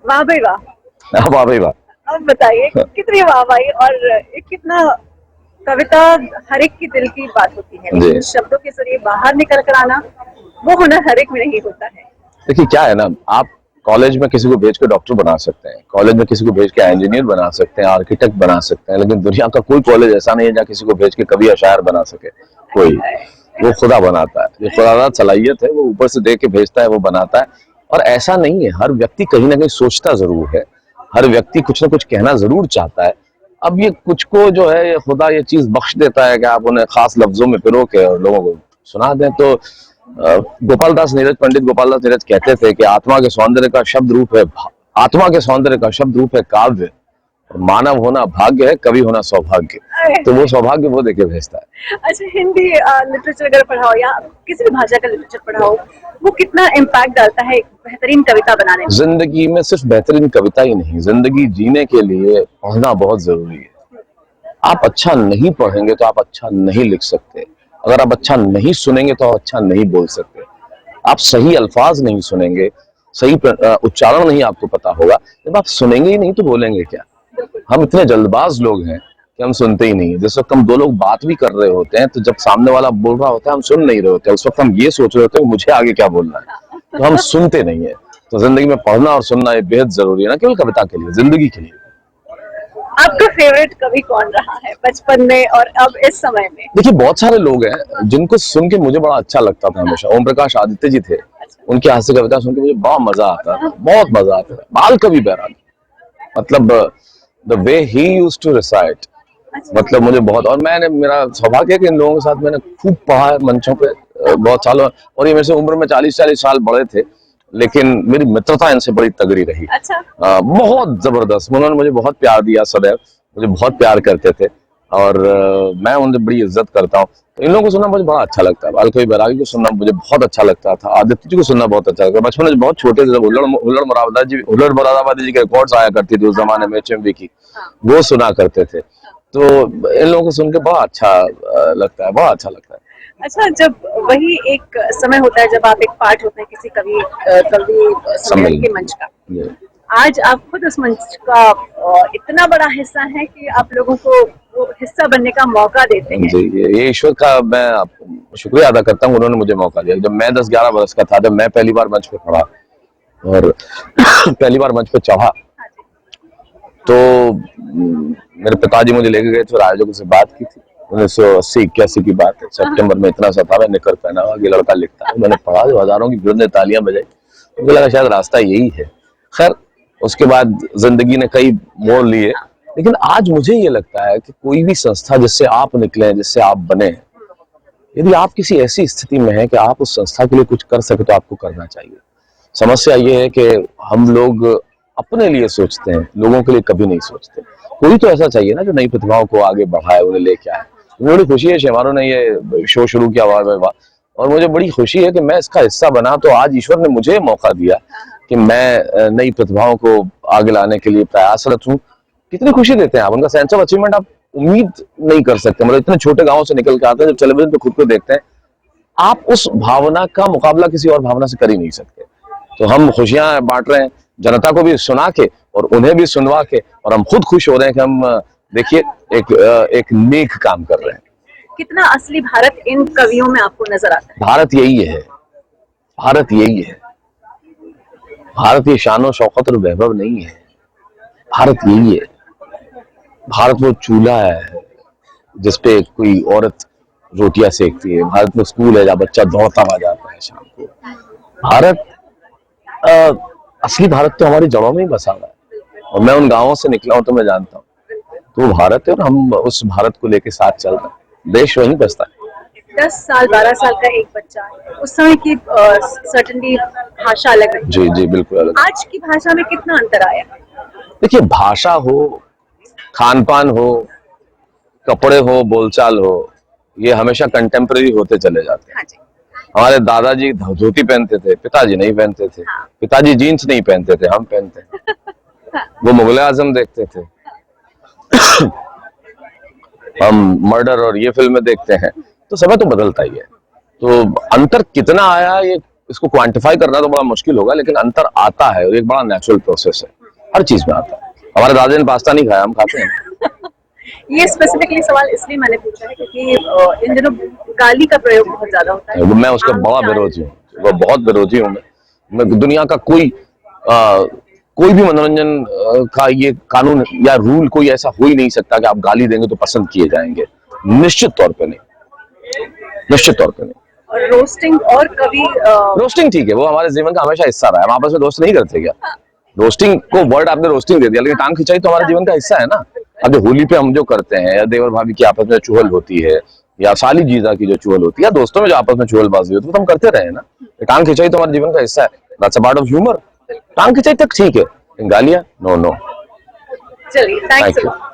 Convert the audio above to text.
वाह भाई वाह। वाह भाई वाह। अब बताइए कितनी वाह भाई, और ये कितना कविता हर एक की दिल की बात होती है, जी लेकिन शब्दों के जरिए बाहर निकल कर आना वो हुनर हर एक में नहीं होता है। देखिए क्या है ना, आप कॉलेज में किसी को भेज के डॉक्टर बना सकते हैं, कॉलेज में किसी को भेज के इंजीनियर बना सकते हैं, आर्किटेक्ट बना सकते हैं, लेकिन दुनिया का कोई कॉलेज ऐसा नहीं है जहाँ किसी को भेज के कवि या शायर बना सके कोई। वो खुदा बनाता है, ये खुदा सलाहियत है, वो ऊपर से दे के भेजता है, वो बनाता है। और ऐसा नहीं है, हर व्यक्ति कहीं ना कहीं सोचता जरूर है, हर व्यक्ति कुछ ना कुछ कहना जरूर चाहता है। अब ये कुछ को जो है ये खुदा ये चीज बख्श देता है कि आप उन्हें खास लफ्जों में पिरो के और लोगों को सुना दें। तो गोपाल दास नीरज, पंडित गोपाल दास नीरज कहते थे कि आत्मा के सौंदर्य का शब्द रूप है, आत्मा के सौंदर्य का शब्द रूप है काव्य, और मानव होना भाग्य है, कवि होना सौभाग्य। तो वो सौभाग्य वो देके भेजता है। अच्छा, हिंदी लिटरेचर अगर पढ़ाओ या किसी भी भाषा का लिटरेचर पढ़ाओ, वो कितना इम्पैक्ट डालता है एक बेहतरीन कविता बनाने में। जिंदगी में सिर्फ बेहतरीन कविता ही नहीं, जिंदगी जीने के लिए पढ़ना बहुत जरूरी है। आप अच्छा नहीं पढ़ेंगे तो आप अच्छा नहीं लिख सकते, अगर आप अच्छा नहीं सुनेंगे तो आप अच्छा नहीं बोल सकते, आप सही अल्फाज नहीं सुनेंगे, सही उच्चारण नहीं आपको पता होगा, जब आप सुनेंगे ही नहीं तो बोलेंगे क्या। हम इतने जल्दबाज लोग हैं कि हम सुनते ही नहीं है। जिस वक्त हम दो लोग बात भी कर रहे होते हैं तो जब सामने वाला बोल रहा होता है हम सुन नहीं रहे होते, उस वक्त हम ये सोच रहे होते हैं मुझे आगे क्या बोलना है, तो हम सुनते नहीं है। तो जिंदगी में पढ़ना और सुनना ये बेहद जरूरी है, ना केवल कविता के लिए, जिंदगी के लिए। आपका फेवरेट कवि कौन रहा है बचपन में और अब इस समय में? देखिए बहुत सारे लोग हैं जिनको सुन के मुझे बड़ा अच्छा लगता था हमेशा। ओम प्रकाश आदित्य जी थे, उनकी हास्य कविता सुन के मुझे बड़ा मजा आता था, बहुत मजा आता था। बाल कवि बैरागी, मतलब the way he used to recite, मतलब मुझे बहुत, और मैंने, मेरा सौभाग्य है कि इन लोगों के साथ मैंने खूब पढ़ा है मंचों पे बहुत सालों। और ये मेरे से उम्र में 40-40 साल बड़े थे, लेकिन मेरी मित्रता इनसे बड़ी तगड़ी रही। अच्छा। बहुत जबरदस्त, उन्होंने मुझे बहुत प्यार दिया सदैव, मुझे बहुत प्यार करते थे, और मैं उनसे बड़ी इज्जत करता हूँ। तो इन लोगों को सुनना मुझे बड़ा अच्छा लगता है। बालकवि बैरागी को सुनना मुझे बहुत अच्छा लगता था, आदित्य जी को सुनना बहुत अच्छा लगता है। बचपन में बहुत छोटे थे जब हुल्लड़ मुरादाबादी जी के रिकॉर्ड्स आया करती थी उस जमाने में एचएमवी की, वो सुना करते थे। तो इन लोगों को सुन के बड़ा अच्छा लगता है, बड़ा अच्छा लगता है। अच्छा, जब वही एक समय होता है जब आप एक पार्ट होते हैं किसी कवि सम्मेलन के मंच का, आज आप खुद उस मंच का इतना बड़ा हिस्सा है कि आप लोगों को वो हिस्सा बनने का मौका देते हैं। जी, ये ईश्वर का मैं आपको शुक्रिया अदा करता हूँ, उन्होंने मुझे मौका दिया। जब मैं 10-11 वर्ष का था, जब मैं पहली बार मंच पे पढ़ा और पहली बार मंच पे चढ़ा, तो मेरे पिताजी मुझे लेके गए थे और आयोजकों से बात की थी। 1980-81 की बात है, सितंबर में इतना सा था, मैं निकर पहना हुआ, ये लड़का लिखता है। मैंने पढ़ा, जो हजारों की भीड़ ने तालियां बजाई, मुझे लगा शायद रास्ता यही है। खैर उसके बाद जिंदगी ने कई मोड़ लिए, लेकिन आज मुझे ये लगता है कि कोई भी संस्था जिससे आप निकले, जिससे आप बने, यदि आप किसी ऐसी स्थिति में हैं कि आप उस संस्था के लिए कुछ कर सके तो आपको करना चाहिए। समस्या ये है कि हम लोग अपने लिए सोचते हैं, लोगों के लिए कभी नहीं सोचते। कोई तो ऐसा चाहिए ना जो नई प्रतिभाओं को आगे बढ़ाए, उन्हें लेके आए। मुझे बड़ी खुशी है, शेमारो ने ये शो शुरू किया वाह वाह वाह, और मुझे बड़ी खुशी है कि मैं इसका हिस्सा बना। तो आज ईश्वर ने मुझे मौका दिया कि मैं नई प्रतिभाओं को आगे लाने के लिए प्रयासरत हूँ। कितनी खुशी देते हैं आप, उनका सेंस ऑफ अचीवमेंट आप उम्मीद नहीं कर सकते। मतलब इतने छोटे गांव से निकल के आते हैं, जब टेलीविजन पे खुद को देखते हैं, आप उस भावना का मुकाबला किसी और भावना से कर ही नहीं सकते। तो हम खुशियां बांट रहे हैं, जनता को भी सुना के और उन्हें भी सुनवा के, और हम खुद खुश हो रहे हैं कि हम देखिए एक नेक काम कर रहे हैं। कितना असली भारत इन कवियों में आपको नजर आता है? भारत यही है, भारत यही है। भारत ये शान और शौकत और वैभव नहीं है, भारत यही है। भारत वो चूल्हा है जिसपे कोई औरत रोटियां सेकती है, भारत में स्कूल है जहाँ बच्चा दौड़ता हुआ जाता है शाम को। भारत असली भारत तो हमारी जड़ों में ही बसा हुआ है, और मैं उन गांवों से निकला हूं तो मैं जानता हूँ तो वो भारत है, और हम उस भारत को लेके साथ चल रहे हैं। देश वहीं बसता है। 10 साल 12 साल का एक बच्चा, उस समय की सर्टेनली भाषा अलग रही। जी जी बिल्कुल अलग। आज की भाषा में कितना अंतर आया? देखिए भाषा हो, खान पान हो, कपड़े हो, बोलचाल हो, ये हमेशा कंटेम्पररी होते चले जाते हैं। हाँ जी। हमारे दादाजी धोती पहनते थे, पिताजी नहीं पहनते थे। हाँ। पिताजी जीन्स नहीं पहनते थे, हम पहनते हैं। वो मुगले आजम देखते थे, हम मर्डर और ये फिल्में देखते हैं। तो समय तो बदलता ही है। तो अंतर कितना आया ये इसको क्वांटिफाई करना तो बड़ा मुश्किल होगा, लेकिन अंतर आता है और एक बड़ा नेचुरल प्रोसेस है, हर चीज में आता है। हमारे दादा ने पास्ता नहीं खाया, हम खाते हैं। ये स्पेसिफिकली सवाल इसलिए मैंने पूछा है क्योंकि इन दिनों गाली का प्रयोग बहुत ज्यादा होता है। मैं उसका बड़ा विरोधी हूँ, वो बहुत विरोधी हूँ मैं दुनिया का कोई भी मनोरंजन का ये कानून या रूल कोई ऐसा हो ही नहीं सकता कि आप गाली देंगे तो पसंद किए जाएंगे, निश्चित तौर पे नहीं, निश्चित तौर पे नहीं। और रोस्टिंग और कभी रोस्टिंग ठीक है, वो हमारे जीवन का हमेशा हिस्सा रहा है, हम आपस में दोस्त नहीं करते क्या? रोस्टिंग को वर्ड आपने रोस्टिंग दे दिया, लेकिन टांग खिंचाई तो हमारे जीवन का हिस्सा है ना। अब जो होली पे हम जो करते हैं, या देवर भाभी की आपस में चुहल होती है, या साली जीजा की जो चुहल होती है, या दोस्तों में जो आपस में चुहलबाजी होती है, तो हम करते रहे ना। टांग खिंचाई तो हमारे जीवन का हिस्सा है, that's a part of humour. टांग खिंचाई तक ठीक है, गालियां नो नो। चलिए, thanks thank a you. Lot.